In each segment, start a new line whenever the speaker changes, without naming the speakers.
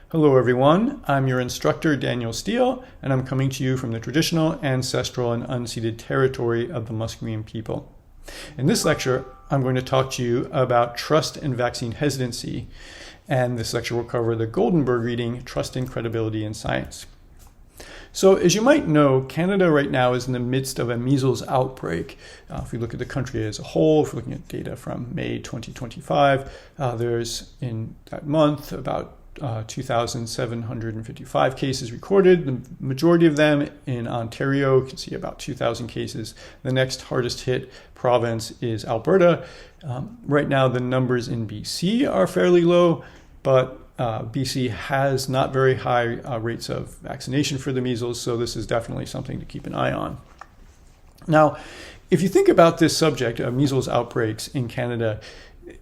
Hello everyone, I'm your instructor Daniel Steele, and I'm coming to you from the traditional, ancestral, and unceded territory of the Musqueam people. In this lecture, I'm going to talk to you about trust and vaccine hesitancy, and this lecture will cover the Goldenberg reading, Trust and Credibility in Science. So as you might know, Canada right now is in the midst of a measles outbreak. If we look at the country as a whole, if we're looking at data from May 2025, there's in that month about 2,755 cases recorded. The majority of them in Ontario. You can see about 2,000 cases. The next hardest hit province is Alberta. Right now the numbers in BC are fairly low, but BC has not very high rates of vaccination for the measles, so this is definitely something to keep an eye on. Now, if you think about this subject of measles outbreaks in Canada,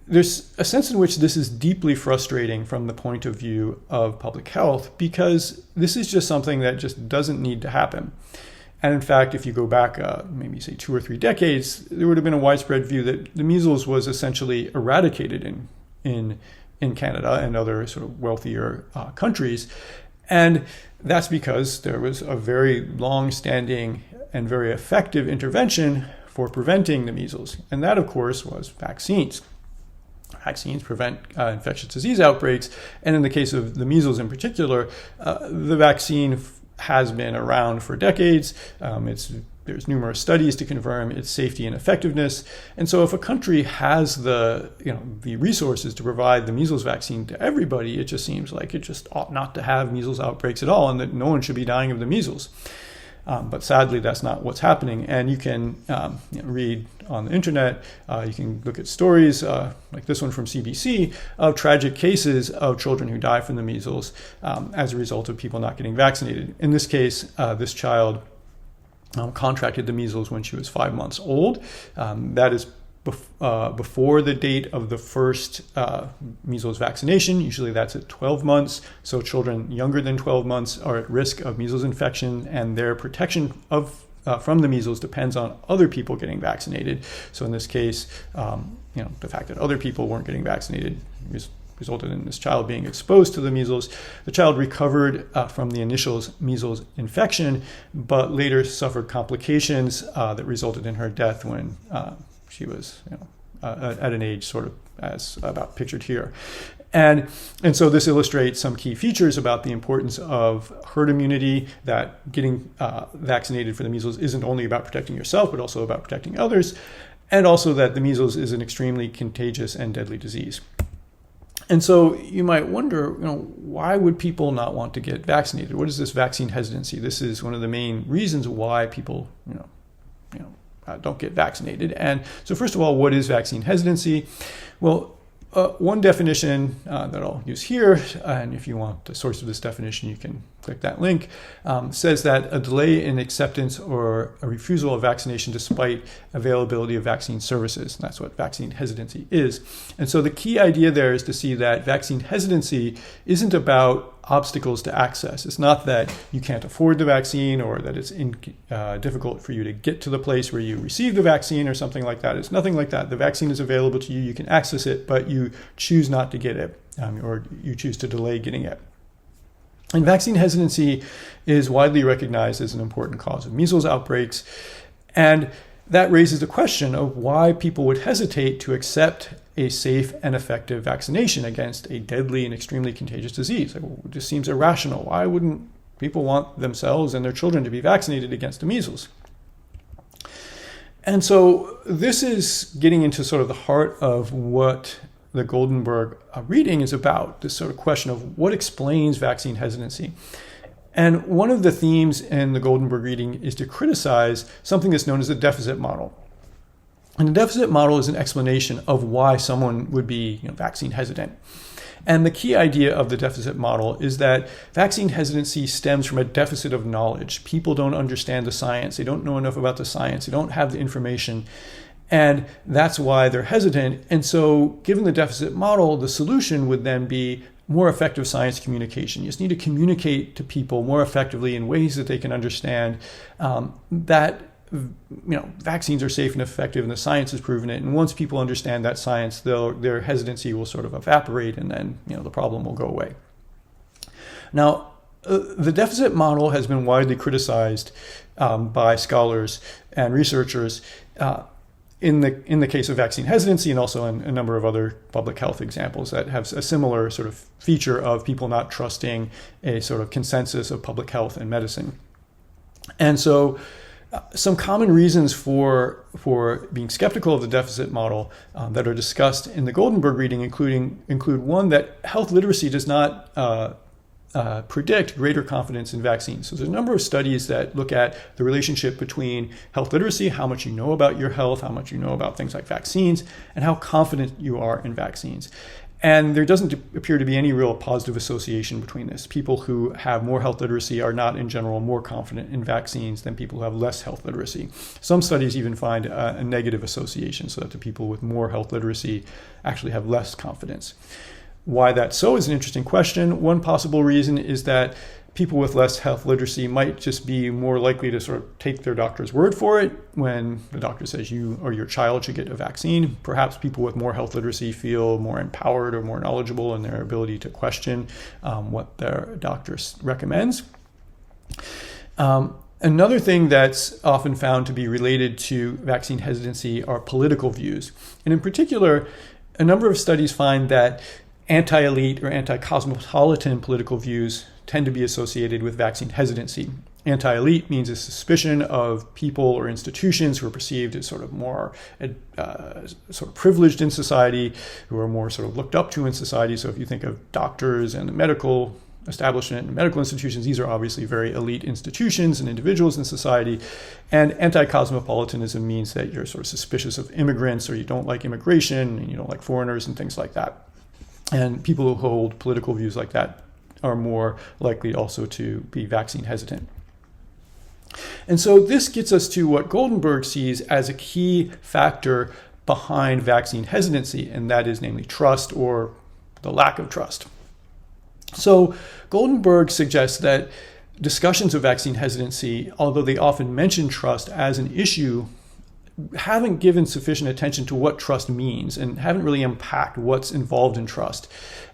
there's a sense in which this is deeply frustrating from the point of view of public health, because this is just something that just doesn't need to happen. And in fact, if you go back maybe say 2 or 3 decades, there would have been a widespread view that the measles was essentially eradicated in Canada and other sort of wealthier countries. And that's because there was a very long-standing and very effective intervention for preventing the measles. And that, of course, was vaccines. Vaccines prevent infectious disease outbreaks, and in the case of the measles in particular, the vaccine has been around for decades. There's numerous studies to confirm its safety and effectiveness, and so if a country has the resources to provide the measles vaccine to everybody, it just seems like it just ought not to have measles outbreaks at all, and that no one should be dying of the measles. But sadly, that's not what's happening. And you can read on the internet, you can look at stories like this one from CBC of tragic cases of children who die from the measles as a result of people not getting vaccinated. In this case, this child contracted the measles when she was 5 months old. That is before the date of the first measles vaccination. Usually that's at 12 months. So children younger than 12 months are at risk of measles infection, and their protection from the measles depends on other people getting vaccinated. So in this case, the fact that other people weren't getting vaccinated resulted in this child being exposed to the measles. The child recovered from the initial measles infection, but later suffered complications that resulted in her death when she was at an age sort of as about pictured here. And so this illustrates some key features about the importance of herd immunity, that getting vaccinated for the measles isn't only about protecting yourself, but also about protecting others, and also that the measles is an extremely contagious and deadly disease. And so you might wonder, why would people not want to get vaccinated? What is this vaccine hesitancy? This is one of the main reasons why people, don't get vaccinated. And so first of all, what is vaccine hesitancy? Well, one definition that I'll use here, and if you want the source of this definition, you can click that link, says that a delay in acceptance or a refusal of vaccination despite availability of vaccine services. That's what vaccine hesitancy is. And so the key idea there is to see that vaccine hesitancy isn't about obstacles to access. It's not that you can't afford the vaccine or that it's difficult for you to get to the place where you receive the vaccine or something like that. It's nothing like that. The vaccine is available to you. You can access it, but you choose not to get it, or you choose to delay getting it. And vaccine hesitancy is widely recognized as an important cause of measles outbreaks. And that raises the question of why people would hesitate to accept a safe and effective vaccination against a deadly and extremely contagious disease. It just seems irrational. Why wouldn't people want themselves and their children to be vaccinated against the measles? And so this is getting into sort of the heart of what the Goldenberg reading is about, this sort of question of what explains vaccine hesitancy. And one of the themes in the Goldenberg reading is to criticize something that's known as the deficit model. And the deficit model is an explanation of why someone would be vaccine hesitant. And the key idea of the deficit model is that vaccine hesitancy stems from a deficit of knowledge. People don't understand the science. They don't know enough about the science. They don't have the information. And that's why they're hesitant. And so given the deficit model, the solution would then be more effective science communication. You just need to communicate to people more effectively in ways that they can understand that vaccines are safe and effective and the science has proven it. And once people understand that science, their hesitancy will sort of evaporate, and then the problem will go away. Now, the deficit model has been widely criticized by scholars and researchers in the case of vaccine hesitancy, and also in a number of other public health examples that have a similar sort of feature of people not trusting a sort of consensus of public health and medicine. And so some common reasons for being skeptical of the deficit model that are discussed in the Goldenberg reading include one, that health literacy does not predict greater confidence in vaccines. So there's a number of studies that look at the relationship between health literacy, how much you know about your health, how much you know about things like vaccines, and how confident you are in vaccines. And there doesn't appear to be any real positive association between this. People who have more health literacy are not in general more confident in vaccines than people who have less health literacy. Some studies even find a negative association, so that the people with more health literacy actually have less confidence. Why that's so is an interesting question. One possible reason is that people with less health literacy might just be more likely to sort of take their doctor's word for it when the doctor says you or your child should get a vaccine. Perhaps people with more health literacy feel more empowered or more knowledgeable in their ability to question what their doctor recommends. Another thing that's often found to be related to vaccine hesitancy are political views. And in particular, a number of studies find that anti-elite or anti-cosmopolitan political views tend to be associated with vaccine hesitancy. Anti-elite means a suspicion of people or institutions who are perceived as sort of more sort of privileged in society, who are more sort of looked up to in society. So if you think of doctors and the medical establishment and medical institutions, these are obviously very elite institutions and individuals in society. And anti-cosmopolitanism means that you're sort of suspicious of immigrants, or you don't like immigration, and you don't like foreigners and things like that. And people who hold political views like that are more likely also to be vaccine hesitant. And so this gets us to what Goldenberg sees as a key factor behind vaccine hesitancy, and that is namely trust, or the lack of trust. So Goldenberg suggests that discussions of vaccine hesitancy, although they often mention trust as an issue, haven't given sufficient attention to what trust means and haven't really unpacked what's involved in trust.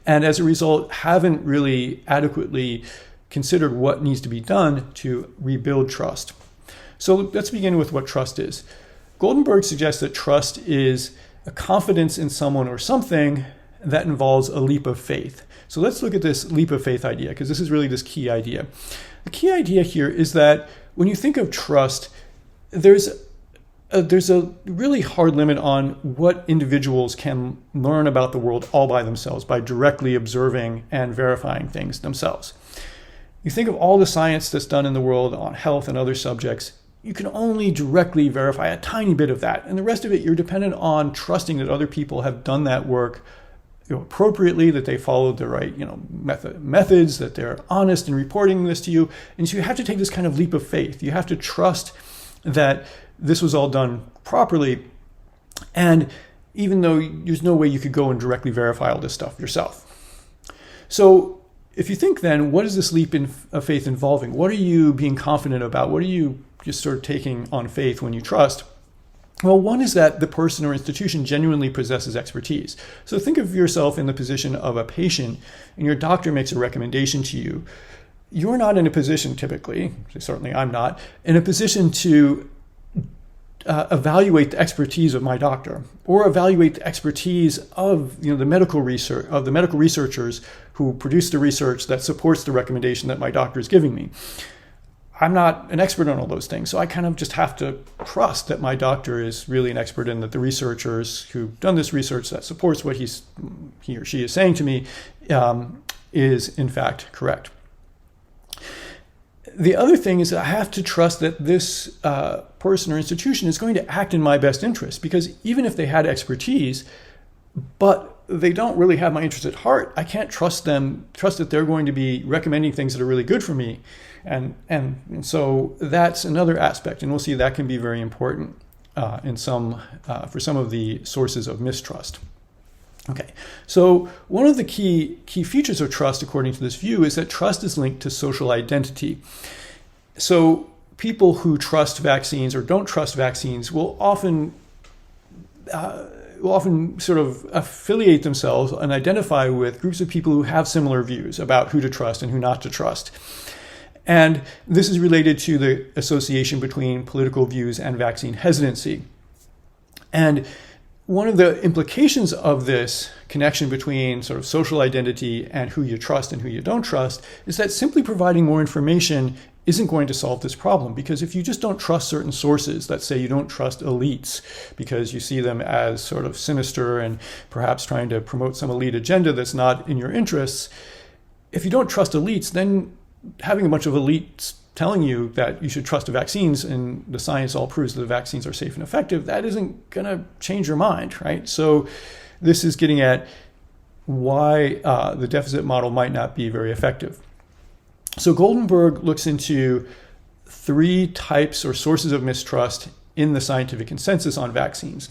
And as a result, haven't really adequately considered what needs to be done to rebuild trust. So let's begin with what trust is. Goldenberg suggests that trust is a confidence in someone or something that involves a leap of faith. So let's look at this leap of faith idea, because this is really this key idea. The key idea here is that when you think of trust, there's a really hard limit on what individuals can learn about the world all by themselves, by directly observing and verifying things themselves. You think of all the science that's done in the world on health and other subjects, you can only directly verify a tiny bit of that. And the rest of it, you're dependent on trusting that other people have done that work appropriately, that they followed the right methods, that they're honest in reporting this to you. And so you have to take this kind of leap of faith. You have to trust that this was all done properly. And even though there's no way you could go and directly verify all this stuff yourself. So if you think then, what is this leap of faith involving? What are you being confident about? What are you just sort of taking on faith when you trust? Well, one is that the person or institution genuinely possesses expertise. So think of yourself in the position of a patient, and your doctor makes a recommendation to you. You're not in a position typically, certainly I'm not, in a position to evaluate the expertise of my doctor, or evaluate the expertise of the medical researchers who produce the research that supports the recommendation that my doctor is giving me. I'm not an expert on all those things, so I kind of just have to trust that my doctor is really an expert, and that the researchers who've done this research that supports what he or she is saying to me is in fact correct. The other thing is that I have to trust that this person or institution is going to act in my best interest, because even if they had expertise, but they don't really have my interest at heart, I can't trust that they're going to be recommending things that are really good for me. And so that's another aspect, and we'll see that can be very important for some of the sources of mistrust. Okay, so one of the key features of trust, according to this view, is that trust is linked to social identity. So people who trust vaccines or don't trust vaccines will often will often sort of affiliate themselves and identify with groups of people who have similar views about who to trust and who not to trust. And this is related to the association between political views and vaccine hesitancy. And one of the implications of this connection between sort of social identity and who you trust and who you don't trust is that simply providing more information isn't going to solve this problem. Because if you just don't trust certain sources, let's say you don't trust elites because you see them as sort of sinister and perhaps trying to promote some elite agenda that's not in your interests, if you don't trust elites, then having a bunch of elites telling you that you should trust the vaccines and the science all proves that the vaccines are safe and effective, that isn't going to change your mind, right? So this is getting at why the deficit model might not be very effective. So Goldenberg looks into 3 types or sources of mistrust in the scientific consensus on vaccines.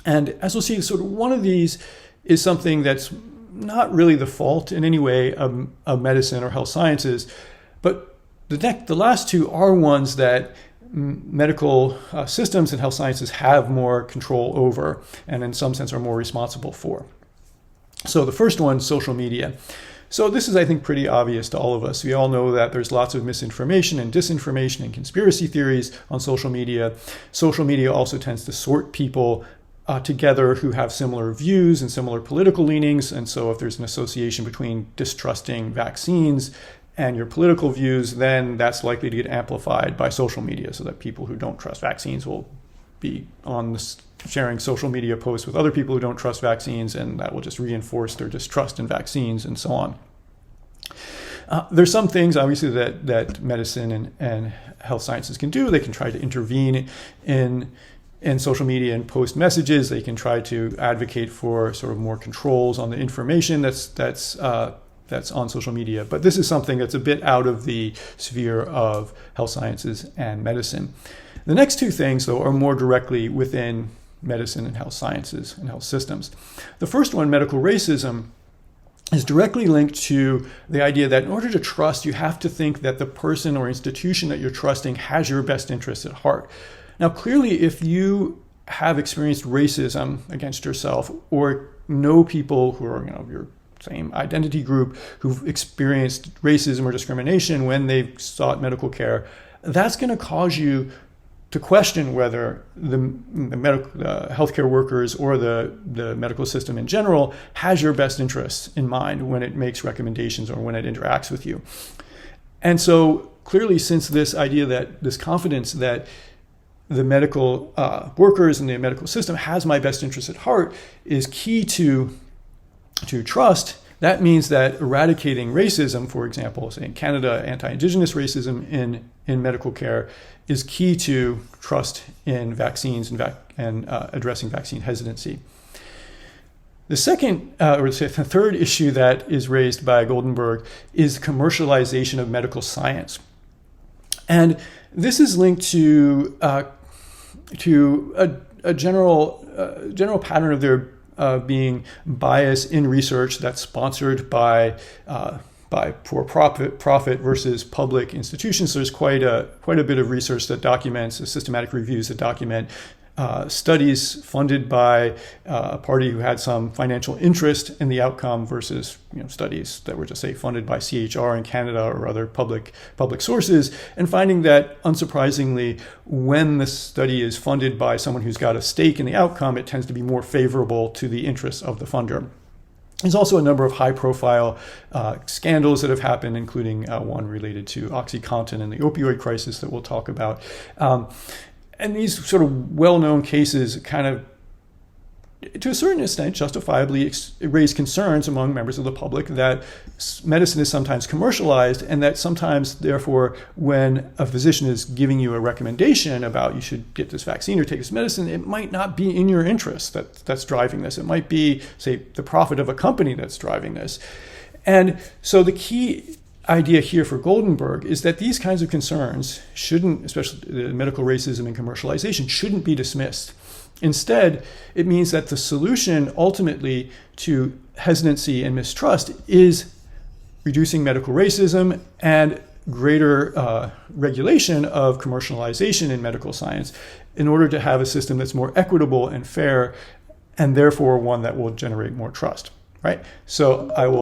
And as we'll see, sort of one of these is something that's not really the fault in any way of medicine or health sciences, but the last 2 are ones that medical systems and health sciences have more control over and in some sense are more responsible for. So the first one, social media. So this is, I think, pretty obvious to all of us. We all know that there's lots of misinformation and disinformation and conspiracy theories on social media. Social media also tends to sort people together who have similar views and similar political leanings. And so if there's an association between distrusting vaccines and your political views, then that's likely to get amplified by social media, so that people who don't trust vaccines will be on this, sharing social media posts with other people who don't trust vaccines, and that will just reinforce their distrust in vaccines and so on. There's some things, obviously, that medicine and health sciences can do. They can try to intervene in social media and post messages. They can try to advocate for sort of more controls on the information that's on social media. But this is something that's a bit out of the sphere of health sciences and medicine. The next 2 things, though, are more directly within medicine and health sciences and health systems. The first one, medical racism, is directly linked to the idea that in order to trust, you have to think that the person or institution that you're trusting has your best interests at heart. Now, clearly, if you have experienced racism against yourself or know people who are, your same identity group who've experienced racism or discrimination when they've sought medical care, that's going to cause you to question whether the healthcare workers or the medical system in general has your best interests in mind when it makes recommendations or when it interacts with you. And so clearly, since this confidence that the medical workers and the medical system has my best interests at heart is key to trust, that means that eradicating racism, for example, say in Canada, anti-Indigenous racism in medical care, is key to trust in vaccines and addressing vaccine hesitancy. The third issue that is raised by Goldenberg is commercialization of medical science. And this is linked to a general pattern of there being bias in research that's sponsored by for-profit versus public institutions. So there's quite a bit of research that documents, systematic reviews that document studies funded by a party who had some financial interest in the outcome versus studies that were just say funded by CHR in Canada or other public sources, and finding that unsurprisingly, when the study is funded by someone who's got a stake in the outcome, it tends to be more favorable to the interests of the funder. There's also a number of high-profile scandals that have happened, including one related to OxyContin and the opioid crisis that we'll talk about. And these sort of well-known cases kind of, to a certain extent, justifiably raise concerns among members of the public that medicine is sometimes commercialized, and that sometimes, therefore, when a physician is giving you a recommendation about you should get this vaccine or take this medicine, it might not be in your interest that's driving this. It might be, say, the profit of a company that's driving this. And so the key idea here for Goldenberg is that these kinds of concerns shouldn't, especially medical racism and commercialization, shouldn't be dismissed. Instead, it means that the solution ultimately to hesitancy and mistrust is reducing medical racism and greater regulation of commercialization in medical science in order to have a system that's more equitable and fair, and therefore one that will generate more trust, right? So I will